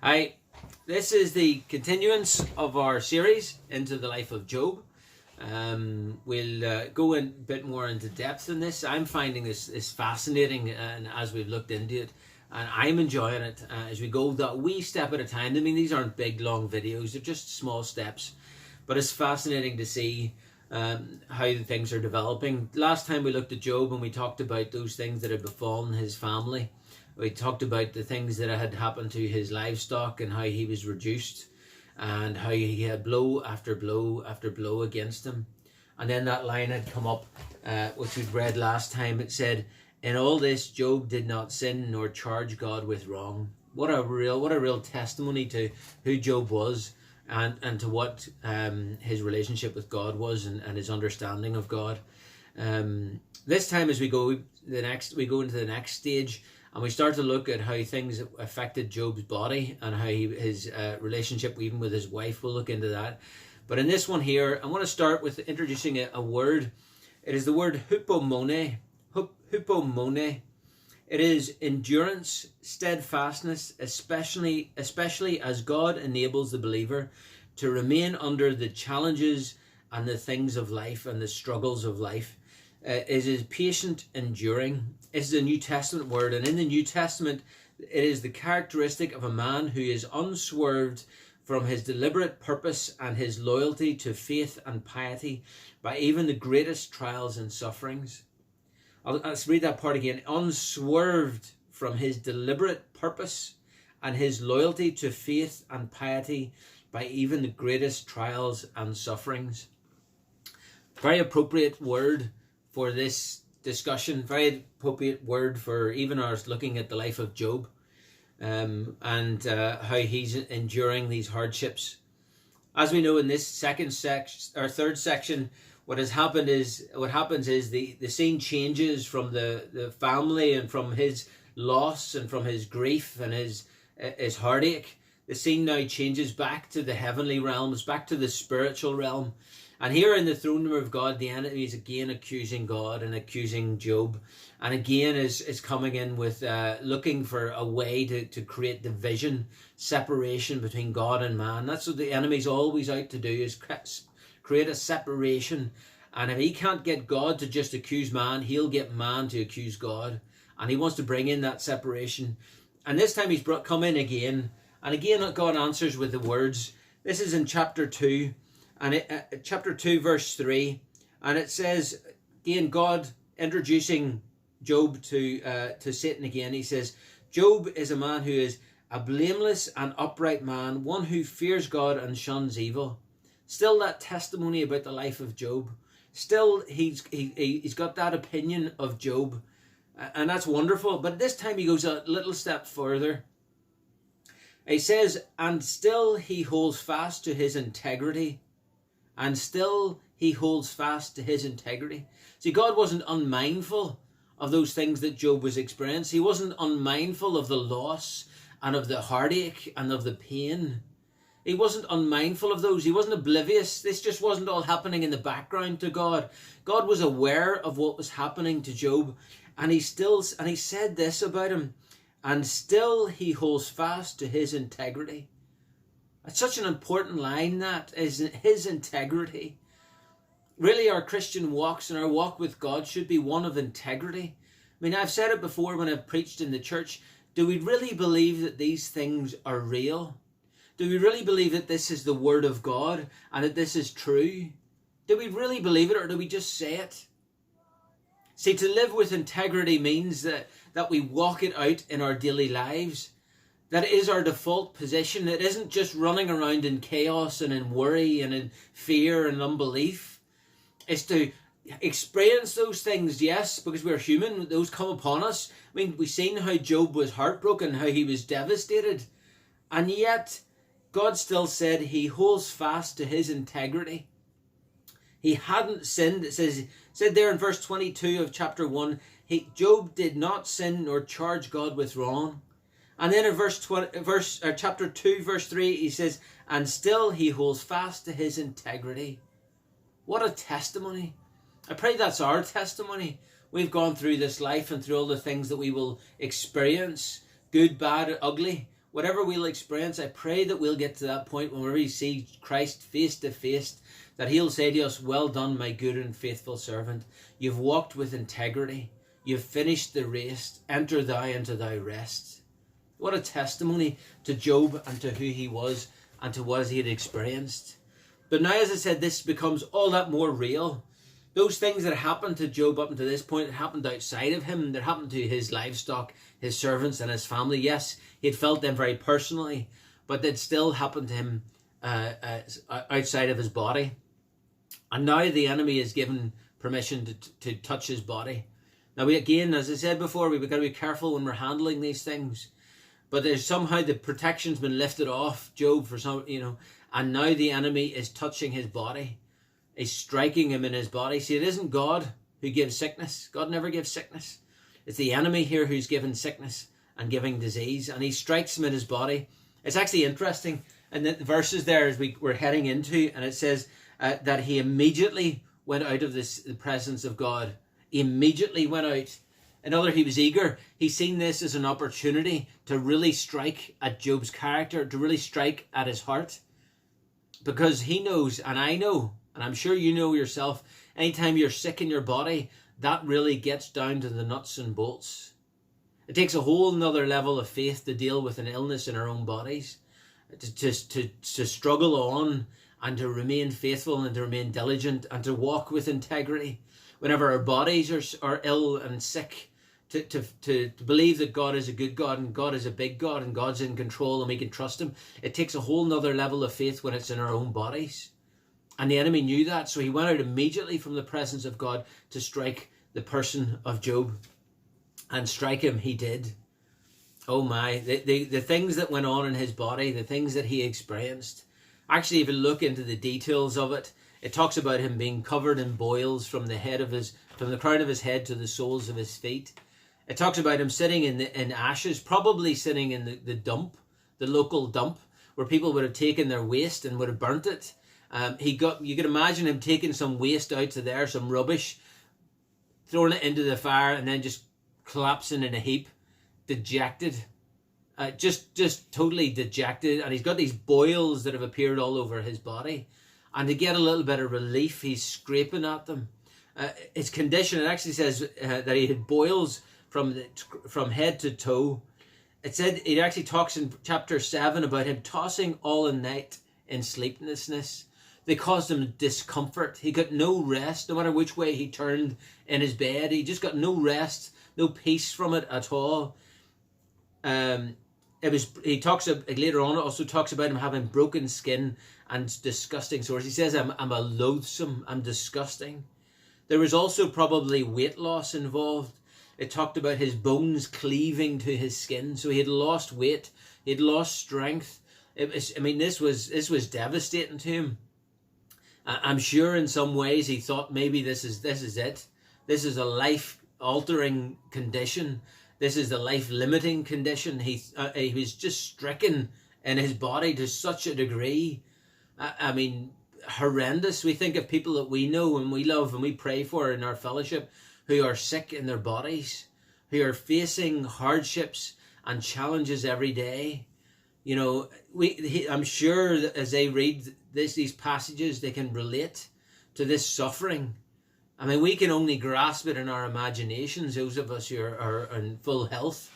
Hi, this is the continuance of our series into the life of Job. We'll go in a bit more into depth in this. I'm finding this fascinating, and as we've looked into it, and I'm enjoying it as we go that wee step at a time. I mean, these aren't big, long videos; they're just small steps, but it's fascinating to see how the things are developing. Last time we looked at Job and we talked about those things that had befallen his family. We talked about the things that had happened to his livestock and how he was reduced and how he had blow after blow after blow against him. And then that line had come up, which we'd read last time. It said, "In all this, Job did not sin nor charge God with wrong." What a real testimony to who Job was and to what his relationship with God was and his understanding of God. This time, as we go into the next stage. And we start to look at how things affected Job's body and how his relationship even with his wife. We'll look into that. But in this one here, I want to start with introducing a word. It is the word hupomone. Hupomone. It is endurance, steadfastness, especially as God enables the believer to remain under the challenges and the things of life and the struggles of life. It is patient enduring. This is a New Testament word, and in the New Testament, it is the characteristic of a man who is unswerved from his deliberate purpose and his loyalty to faith and piety by even the greatest trials and sufferings. Let's read that part again. Unswerved from his deliberate purpose and his loyalty to faith and piety by even the greatest trials and sufferings. Very appropriate word for this discussion, very appropriate word for even us looking at the life of Job and how he's enduring these hardships. As we know in this third section, what happens is the scene changes from the family and from his loss and from his grief and his heartache. The scene now changes back to the heavenly realms, back to the spiritual realm. And here in the throne room of God, the enemy is again accusing God and accusing Job. And again is coming in with looking for a way to create division, separation between God and man. That's what the enemy's always out to do, is create a separation. And if he can't get God to just accuse man, he'll get man to accuse God. And he wants to bring in that separation. And this time he's come in again. And again, God answers with the words. This is in chapter 2. And chapter 2, verse 3, and it says, again, God introducing Job to Satan again. He says, Job is a man who is a blameless and upright man, one who fears God and shuns evil. Still that testimony about the life of Job. Still, he's got that opinion of Job, and that's wonderful. But this time he goes a little step further. He says, and still he holds fast to his integrity. And still he holds fast to his integrity. See, God wasn't unmindful of those things that Job was experiencing. He wasn't unmindful of the loss and of the heartache and of the pain. He wasn't unmindful of those. He wasn't oblivious. This just wasn't all happening in the background to God. God was aware of what was happening to Job. And he said this about him. And still he holds fast to his integrity. It's such an important line, that is his integrity. Really, our Christian walks and our walk with God should be one of integrity. I mean, I've said it before when I've preached in the church. Do we really believe that these things are real? Do we really believe that this is the word of God and that this is true? Do we really believe it, or do we just say it? See, to live with integrity means that we walk it out in our daily lives. That is our default position. It isn't just running around in chaos and in worry and in fear and unbelief. It's to experience those things, yes, because we're human. Those come upon us. I mean, we've seen how Job was heartbroken, how he was devastated. And yet, God still said he holds fast to his integrity. He hadn't sinned. It said there in verse 22 of chapter 1, Job did not sin nor charge God with wrong. And then in chapter 2, verse 3, he says, and still he holds fast to his integrity. What a testimony. I pray that's our testimony. We've gone through this life and through all the things that we will experience, good, bad, ugly. whatever we'll experience, I pray that we'll get to that point when we see Christ face to face, that he'll say to us, well done, my good and faithful servant. You've walked with integrity. You've finished the race. Enter thou into thy rest. What a testimony to Job and to who he was and to what he had experienced. But now, as I said, this becomes all that more real. Those things that happened to Job up until this point, that happened outside of him, that happened to his livestock, his servants and his family. Yes, he'd felt them very personally, but they'd still happened to him outside of his body. And now the enemy is given permission to touch his body. Now, we, again, as I said before, we've got to be careful when we're handling these things. But there's somehow the protection's been lifted off Job for some, and now the enemy is touching his body. He's striking him in his body. See, it isn't God who gives sickness. God never gives sickness. It's the enemy here who's given sickness and giving disease, and he strikes him in his body. It's actually interesting, and the verses there as we're heading into, and it says that he immediately went out of the presence of God. He immediately went out. In other, he was eager. He's seen this as an opportunity to really strike at Job's character, to really strike at his heart. Because he knows, and I know, and I'm sure you know yourself, anytime you're sick in your body, that really gets down to the nuts and bolts. It takes a whole nother level of faith to deal with an illness in our own bodies, to struggle on and to remain faithful and to remain diligent and to walk with integrity. Whenever our bodies are ill and sick, to believe that God is a good God and God is a big God and God's in control and we can trust him. It takes a whole nother level of faith when it's in our own bodies. And the enemy knew that, so he went out immediately from the presence of God to strike the person of Job. And strike him he did. Oh my, the things that went on in his body, the things that he experienced. Actually, if you look into the details of it, it talks about him being covered in boils from the crown of his head to the soles of his feet. It talks about him sitting in ashes, probably sitting in the dump, the local dump, where people would have taken their waste and would have burnt it. You could imagine him taking some waste out to there, some rubbish, throwing it into the fire, and then just collapsing in a heap, dejected, just totally dejected. And he's got these boils that have appeared all over his body. And to get a little bit of relief, he's scraping at them. His condition, it actually says that he had boils from head to toe. It said, it actually talks in chapter 7 about him tossing all night in sleeplessness. They caused him discomfort. He got no rest, no matter which way he turned in his bed. He just got no rest, no peace from it at all. He talks later on. It also talks about him having broken skin and disgusting sores. He says, I'm a loathsome, I'm disgusting. There was also probably weight loss involved. It talked about his bones cleaving to his skin. So he had lost weight. He had lost strength. This was devastating to him. I'm sure in some ways he thought maybe this is it. This is a life-altering condition. This is the life-limiting condition. He was just stricken in his body to such a degree. Horrendous. We think of people that we know and we love and we pray for in our fellowship who are sick in their bodies, who are facing hardships and challenges every day. I'm sure that as they read these passages, they can relate to this suffering. We can only grasp it in our imaginations, those of us who are in full health.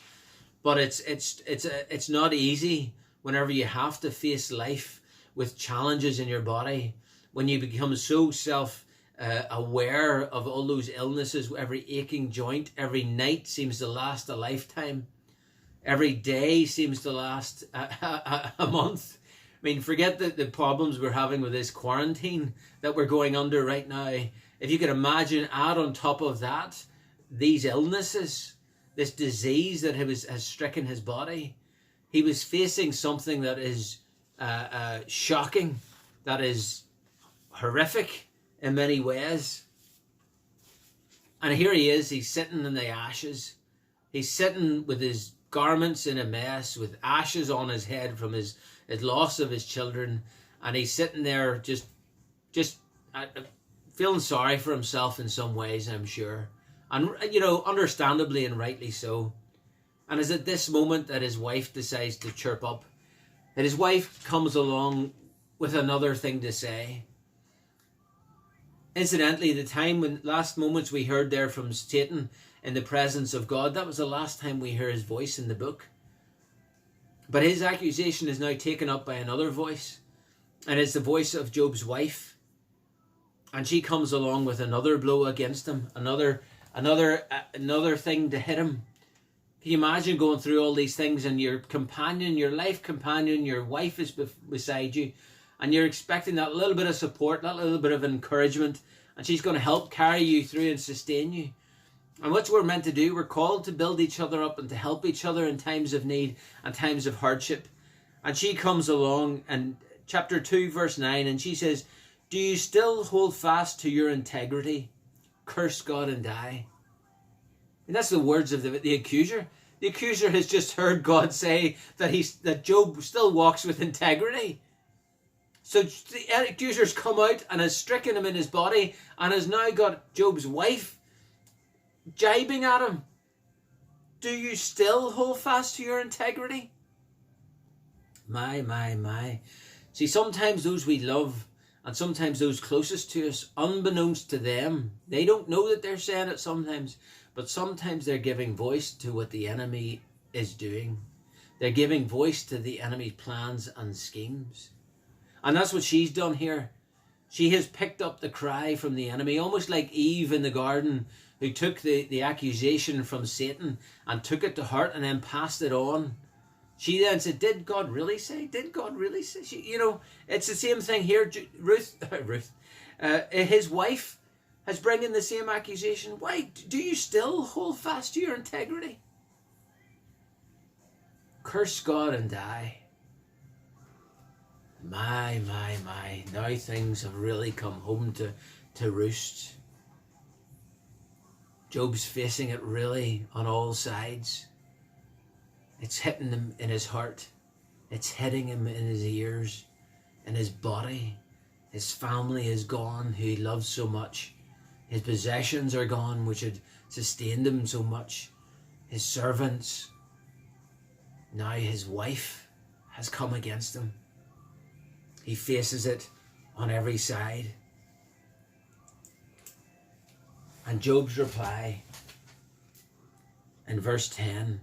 But it's not easy whenever you have to face life with challenges in your body, when you become so aware of all those illnesses, every aching joint. Every night seems to last a lifetime. Every day seems to last a month. Forget the problems we're having with this quarantine that we're going under right now. If you could imagine, add on top of that, these illnesses, this disease that has stricken his body. He was facing something that is shocking, that is horrific in many ways. And here he is, he's sitting in the ashes. He's sitting with his garments in a mess, with ashes on his head from his loss of his children. And he's sitting there just feeling sorry for himself in some ways, I'm sure. And, understandably and rightly so. And it's at this moment that his wife decides to chirp up, that his wife comes along with another thing to say. Incidentally, the time when last moments we heard there from Satan in the presence of God, that was the last time we hear his voice in the book. But his accusation is now taken up by another voice, and it's the voice of Job's wife. And she comes along with another blow against him, another thing to hit him. Can you imagine going through all these things and your companion, your life companion, your wife is beside you, and you're expecting that little bit of support, that little bit of encouragement, and she's going to help carry you through and sustain you. And what we're meant to do, we're called to build each other up and to help each other in times of need and times of hardship. And she comes along in chapter 2, verse 9, and she says, "Do you still hold fast to your integrity? Curse God and die." And that's the words of the accuser. The accuser has just heard God say that Job still walks with integrity. So the accuser's come out and has stricken him in his body and has now got Job's wife jibing at him. Do you still hold fast to your integrity? My. See, sometimes those we love and sometimes those closest to us, unbeknownst to them, they don't know that they're saying it sometimes, but sometimes they're giving voice to what the enemy is doing. They're giving voice to the enemy's plans and schemes. And that's what she's done here. She has picked up the cry from the enemy, almost like Eve in the garden, who took the accusation from Satan and took it to heart and then passed it on. She then said, did God really say? Did God really say? It's the same thing here. His wife is bringing the same accusation. Why do you still hold fast to your integrity? Curse God and die. My. Now things have really come home to roost. Job's facing it really on all sides. It's hitting him in his heart. It's hitting him in his ears, in his body. His family is gone, who he loves so much. His possessions are gone, which had sustained him so much. His servants. Now his wife has come against him. He faces it on every side. And Job's reply in verse 10,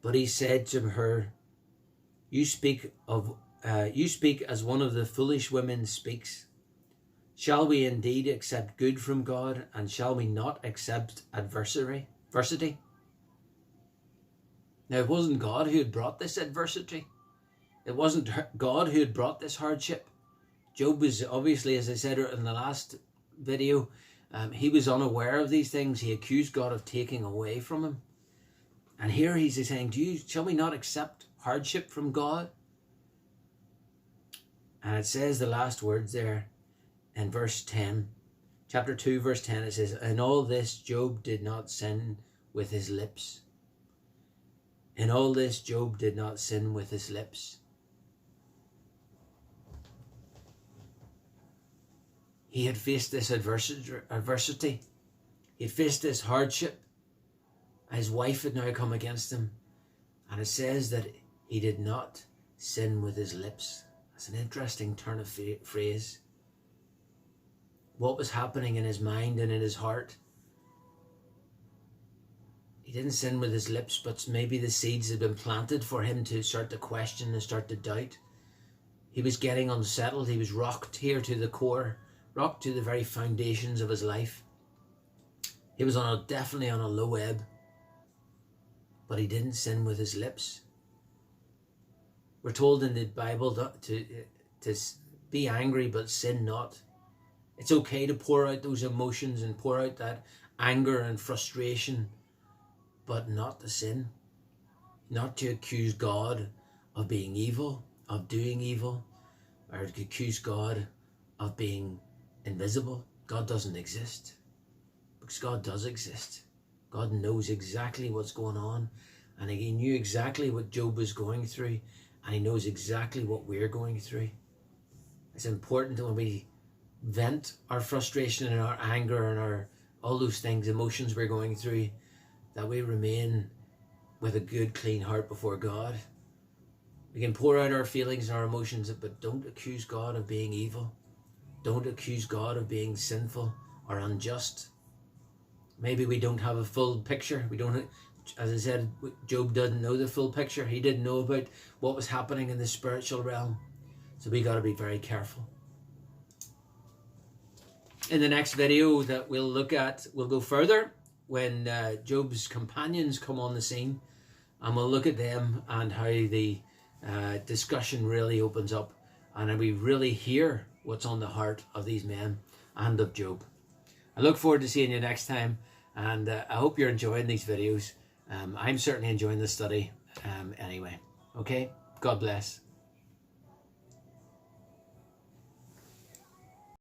but he said to her, you speak as one of the foolish women speaks. Shall we indeed accept good from God, and shall we not accept adversity? Now, it wasn't God who had brought this adversity. It wasn't God who had brought this hardship. Job was obviously, as I said in the last video, he was unaware of these things. He accused God of taking away from him. And here he's saying, shall we not accept hardship from God? And it says the last words there in verse 10. Chapter 2, verse 10, it says, in all this Job did not sin with his lips. In all this Job did not sin with his lips. He had faced this adversity. He had faced this hardship. His wife had now come against him. And it says that he did not sin with his lips. That's an interesting turn of phrase. What was happening in his mind and in his heart? He didn't sin with his lips, but maybe the seeds had been planted for him to start to question and start to doubt. He was getting unsettled. He was rocked here to the core, rocked to the very foundations of his life. He was definitely on a low ebb, but he didn't sin with his lips. We're told in the Bible to be angry, but sin not. It's okay to pour out those emotions and pour out that anger and frustration, but not to sin. Not to accuse God of being evil, of doing evil, or to accuse God of being invisible. God doesn't exist. Because God does exist. God knows exactly what's going on, and he knew exactly what Job was going through, and he knows exactly what we're going through. It's important that when we vent our frustration and our anger and all those things, emotions we're going through, that we remain with a good, clean heart before God. We can pour out our feelings and our emotions, but don't accuse God of being evil. Don't accuse God of being sinful or unjust. Maybe we don't have a full picture. We don't, as I said, Job doesn't know the full picture. He didn't know about what was happening in the spiritual realm. So we got to be very careful. In the next video that we'll look at, we'll go further when Job's companions come on the scene, and we'll look at them and how the discussion really opens up, and we really hear what's on the heart of these men and of Job. I look forward to seeing you next time, and I hope you're enjoying these videos. I'm certainly enjoying the study anyway. Okay, God bless.